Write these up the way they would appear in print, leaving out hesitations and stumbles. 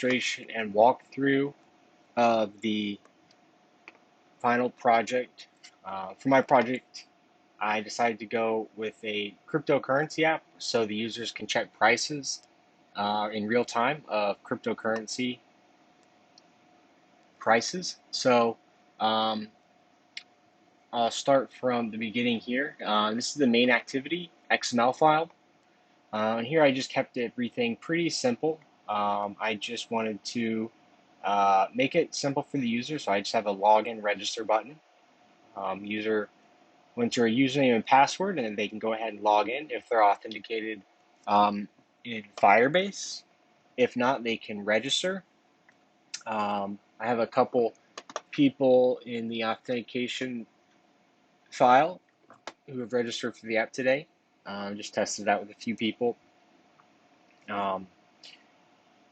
demonstration and walkthrough of the final project. For my project, I decided to go with a cryptocurrency app so the users can check prices in real time of cryptocurrency prices. So um, I'll start from the beginning here. This is the main activity XML file. And here I just kept everything pretty simple. I just wanted to make it simple for the user, so I just have a login register button. User will enter a username and password, and then they can go ahead and log in if they're authenticated in Firebase. If not, they can register. I have a couple people in the authentication file who have registered for the app today. Just tested it out with a few people.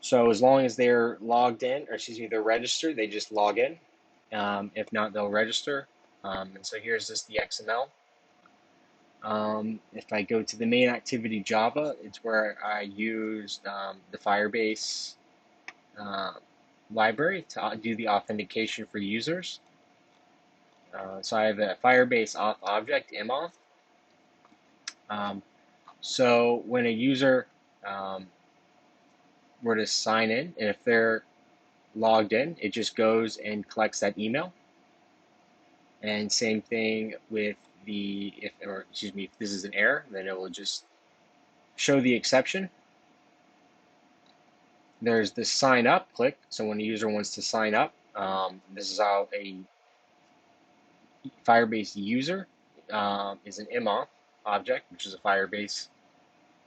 So as long as they're logged in, or excuse me, they're registered, they just log in. If not, they'll register. And so here's just the XML. If I go to the main activity Java, it's where I used the Firebase library to do the authentication for users. So I have a Firebase auth object, mauth. So when a user were to sign in, and if they're logged in, it just goes and collects that email. And same thing with if this is an error, then it will just show the exception. There's the sign up click. So when a user wants to sign up, this is how a Firebase user is an mauth object, which is a Firebase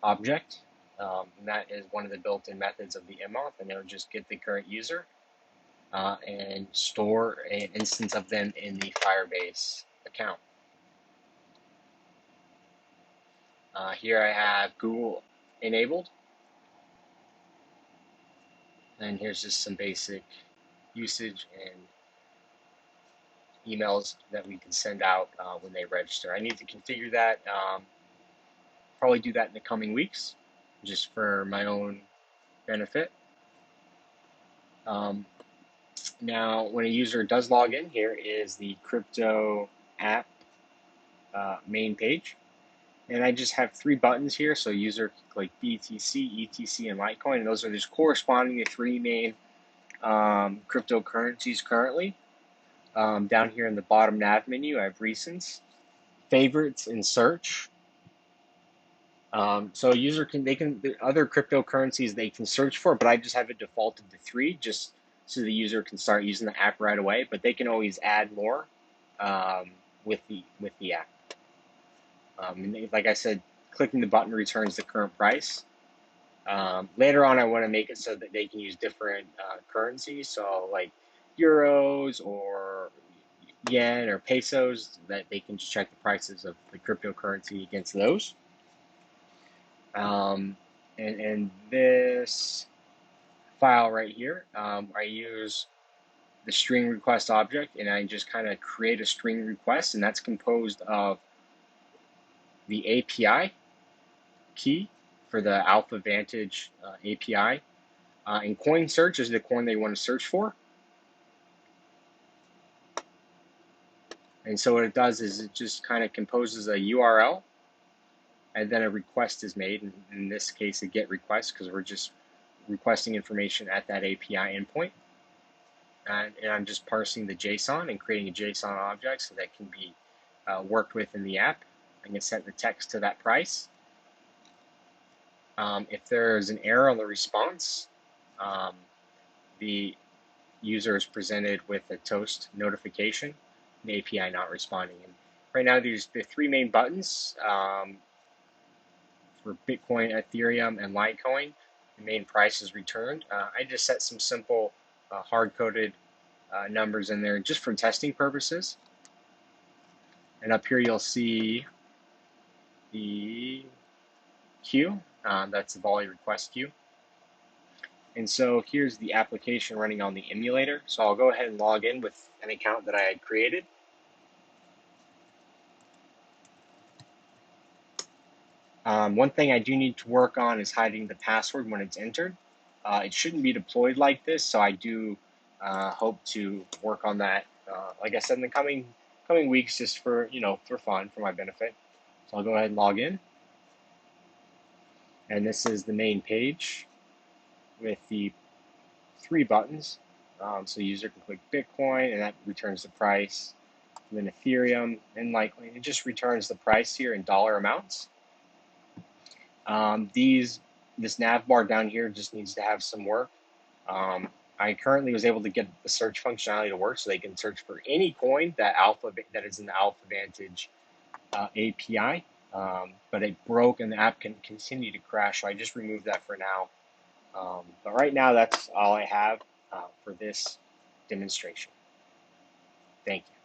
object. And that is one of the built-in methods of the mauth, and it'll just get the current user and store an instance of them in the Firebase account. Here I have Google enabled, and here's just some basic usage and emails that we can send out when they register. I need to configure that, probably do that in the coming weeks, just for my own benefit. Now, when a user does log in, here is the crypto app main page. And I just have 3 buttons here, so user can click BTC, ETC, and Litecoin, and those are just corresponding to 3 main cryptocurrencies currently. Down here in the bottom nav menu, I have recents, favorites, and search. So a user the other cryptocurrencies they can search for, but I just have it defaulted to 3, just so the user can start using the app right away. But they can always add more with the app. And like I said, clicking the button returns the current price. Later on, I want to make it so that they can use different currencies, so like euros or yen or pesos, that they can just check the prices of the cryptocurrency against those. And this file right here, I use the string request object, and I just kind of create a string request, and that's composed of the API key for the Alpha Vantage API, and coin search is the coin they want to search for. And so what it does is it just kind of composes a URL, and then a request is made. In this case, a GET request, because we're just requesting information at that API endpoint. And I'm just parsing the JSON and creating a JSON object so that can be worked with in the app. I can set the text to that price. If there's an error on the response, the user is presented with a toast notification, the API not responding. And right now, there's the 3 main buttons for Bitcoin, Ethereum, and Litecoin. The main price is returned. I just set some simple hard-coded numbers in there just for testing purposes. And up here, you'll see the queue. That's the volley request queue. And so here's the application running on the emulator. So I'll go ahead and log in with an account that I had created. One thing I do need to work on is hiding the password when it's entered. It shouldn't be deployed like this, so I do hope to work on that. Like I said, in the coming weeks, just for for fun, for my benefit. So I'll go ahead and log in, and this is the main page with the three buttons. So the user can click Bitcoin, and that returns the price. And then Ethereum and Litecoin, it just returns the price here in dollar amounts. This nav bar down here just needs to have some work. I currently was able to get the search functionality to work, so they can search for any coin that is in the Alpha Vantage API. But it broke, and the app can continue to crash, so I just removed that for now. But right now, that's all I have for this demonstration. Thank you.